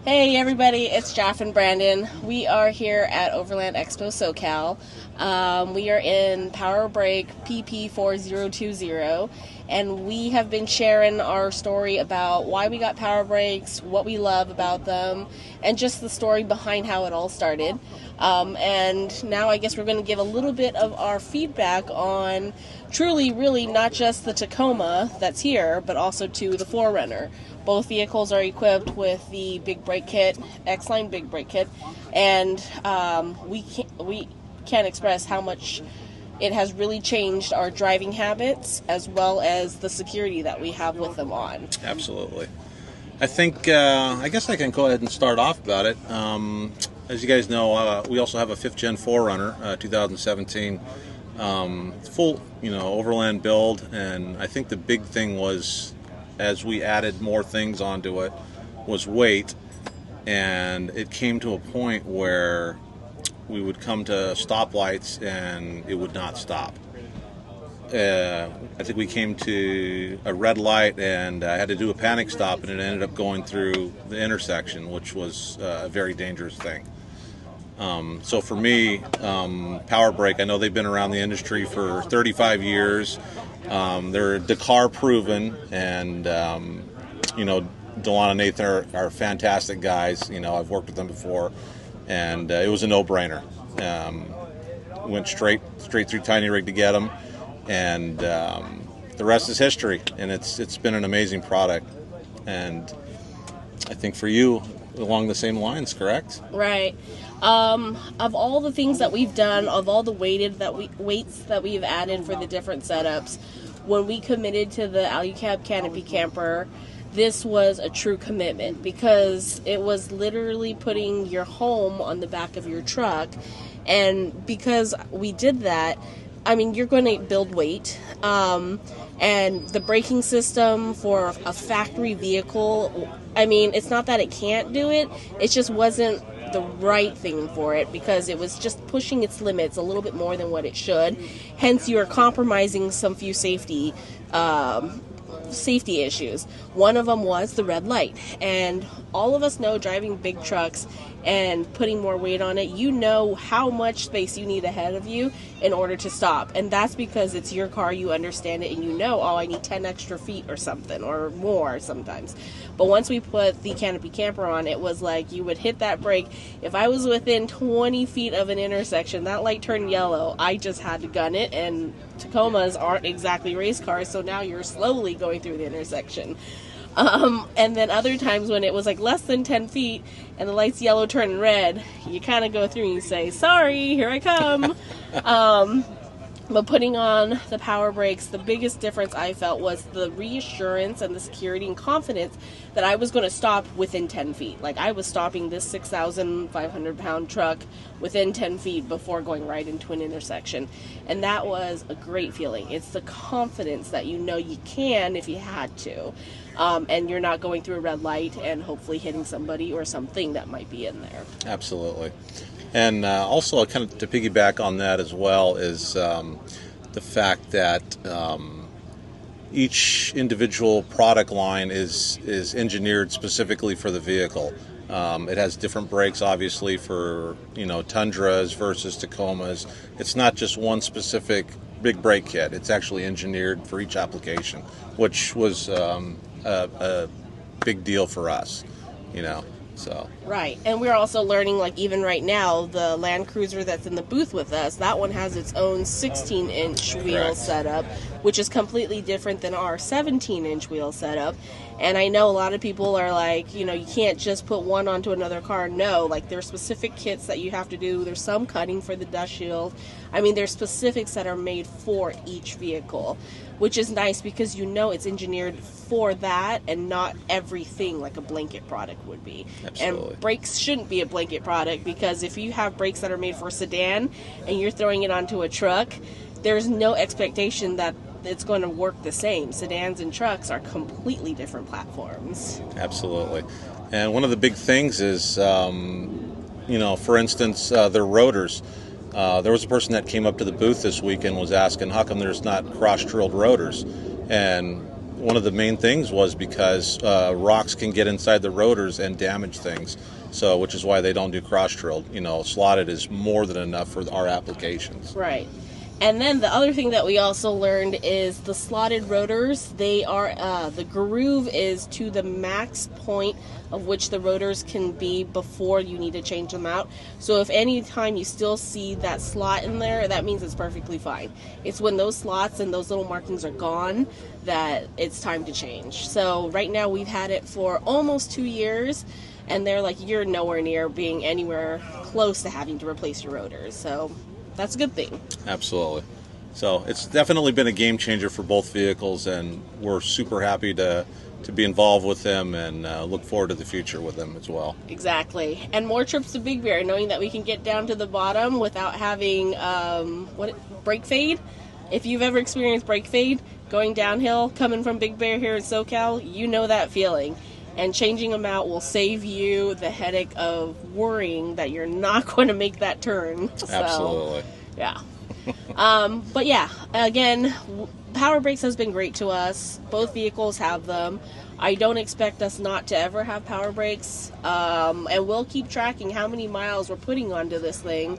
Hey everybody, it's Jeff and Brandon. We are here at Overland Expo SoCal. We are in PowerBrake PP4020, and we have been sharing our story about why we got PowerBrakes, what we love about them, and just the story behind how it all started. And now I guess we're going to give a little bit of our feedback on truly, really not just the Tacoma that's here, but also to the 4Runner. Both vehicles are equipped with the big brake kit, X-Line big brake kit, and we can't express how much it has really changed our driving habits as well as the security that we have with them on. Absolutely. I think, I guess I can go ahead and start off about it. As you guys know, we also have a 5th Gen 4Runner, 2017, full, Overland build, and I think the big thing was, as we added more things onto it, was weight, and it came to a point where we would come to stoplights and it would not stop. I think we came to a red light and I had to do a panic stop, and it ended up going through the intersection, which was a very dangerous thing. So for me, PowerBrake, I know they've been around the industry for 35 years. They're Dakar proven, and Delon and Nathan are fantastic guys. I've worked with them before, and it was a no-brainer. Went straight through Tiny Rig to get them, and the rest is history. And it's been an amazing product, and I think for you, along the same lines, correct? Right. Of all the things that we've done, of all the weights that we've added for the different setups, when we committed to the Alucab Canopy Camper, this was a true commitment, because it was literally putting your home on the back of your truck. And because we did that, you're going to build weight. And the braking system for a factory vehicle, it's not that it can't do it, it just wasn't the right thing for it, because it was just pushing its limits a little bit more than what it should. Hence, you are compromising some few safety issues. One of them was the red light, and all of us know, driving big trucks and putting more weight on it, you know how much space you need ahead of you in order to stop. And that's because it's your car, you understand it, and I need 10 extra feet or something, or more sometimes. But once we put the Canopy Camper on, it was like you would hit that brake. If I was within 20 feet of an intersection, that light turned yellow, I just had to gun it. And Tacomas aren't exactly race cars, so now you're slowly going through the intersection. And then other times when it was like less than 10 feet and the light's yellow turning red, you kind of go through and you say, sorry, here I come. But putting on the PowerBrakes, the biggest difference I felt was the reassurance and the security and confidence that I was going to stop within 10 feet. Like, I was stopping this 6,500-pound truck within 10 feet before going right into an intersection. And that was a great feeling. It's the confidence that you can if you had to. And you're not going through a red light and hopefully hitting somebody or something that might be in there. Absolutely. And also, kind of to piggyback on that as well, is the fact that each individual product line is engineered specifically for the vehicle. It has different brakes, obviously, for Tundras versus Tacomas. It's not just one specific big brake kit. It's actually engineered for each application, which was a big deal for us, So. Right, and we're also learning, like, even right now, the Land Cruiser that's in the booth with us, that one has its own 16-inch wheel setup, which is completely different than our 17-inch wheel setup. And I know a lot of people are like, you can't just put one onto another car. No, like, there's specific kits that you have to do. There's some cutting for the dust shield. There's specifics that are made for each vehicle, which is nice because it's engineered for that and not everything like a blanket product would be. Absolutely. And brakes shouldn't be a blanket product, because if you have brakes that are made for a sedan and you're throwing it onto a truck, there's no expectation that it's going to work the same. Sedans and trucks are completely different platforms. Absolutely. And one of the big things is, for instance, their rotors. There was a person that came up to the booth this week and was asking how come there's not cross-drilled rotors. And one of the main things was because rocks can get inside the rotors and damage things. So, which is why they don't do cross-drilled. You know, slotted is more than enough for our applications. Right. And then the other thing that we also learned is the slotted rotors, they are, the groove is to the max point of which the rotors can be before you need to change them out. So if any time you still see that slot in there, that means it's perfectly fine. It's when those slots and those little markings are gone that it's time to change. So right now we've had it for almost 2 years, and they're like, you're nowhere near being anywhere close to having to replace your rotors. So that's a good thing. Absolutely. So it's definitely been a game changer for both vehicles, and we're super happy to be involved with them, and look forward to the future with them as well. Exactly. And more trips to Big Bear, knowing that we can get down to the bottom without having brake fade. If you've ever experienced brake fade going downhill coming from Big Bear here in SoCal, you know that feeling. And changing them out will save you the headache of worrying that you're not going to make that turn. Absolutely. Yeah. But yeah, again, PowerBrakes has been great to us. Both vehicles have them. I don't expect us not to ever have PowerBrakes. And we'll keep tracking how many miles we're putting onto this thing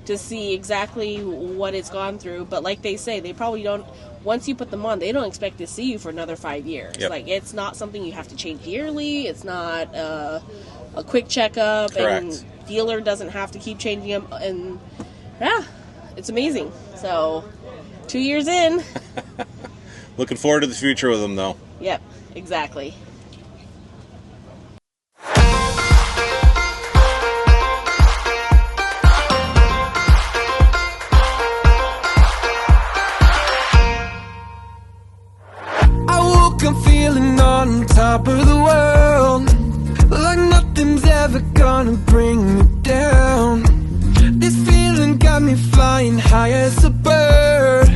to see exactly what it's gone through. But like they say, they probably don't, once you put them on, they don't expect to see you for another 5 years. Yep. Like, it's not something you have to change yearly. It's not a quick checkup. Correct. And dealer doesn't have to keep changing them. And yeah, it's amazing. So 2 years in. Looking forward to the future with them, though. Yep, exactly. I'm feeling on top of the world, like nothing's ever gonna bring me down. This feeling got me flying high as a bird.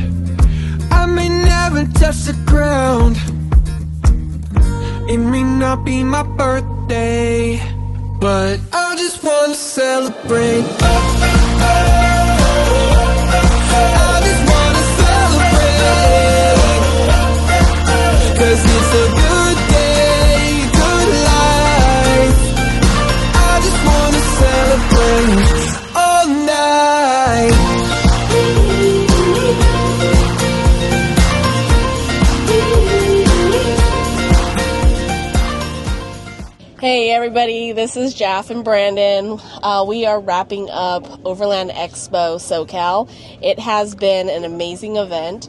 I may never touch the ground. It may not be my birthday, but I just wanna celebrate. I just wanna celebrate, 'cause it's a good day, good life. I just wanna celebrate all night. Hey everybody, this is Jaff and Brandon. We are wrapping up Overland Expo SoCal. It has been an amazing event.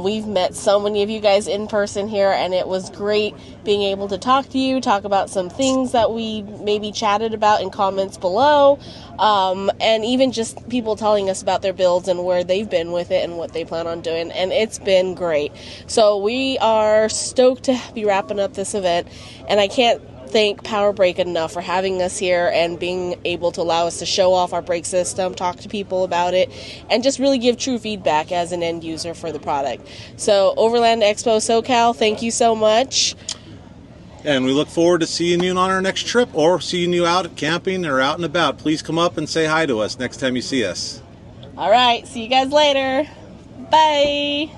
We've met so many of you guys in person here, and it was great being able to talk to you, talk about some things that we maybe chatted about in comments below, and even just people telling us about their builds and where they've been with it and what they plan on doing, and it's been great. So we are stoked to be wrapping up this event, and I can't thank PowerBrake enough for having us here and being able to allow us to show off our brake system, talk to people about it, and just really give true feedback as an end user for the product. So Overland Expo SoCal, thank you so much. And we look forward to seeing you on our next trip, or seeing you out camping or out and about. Please come up and say hi to us next time you see us. All right, see you guys later. Bye.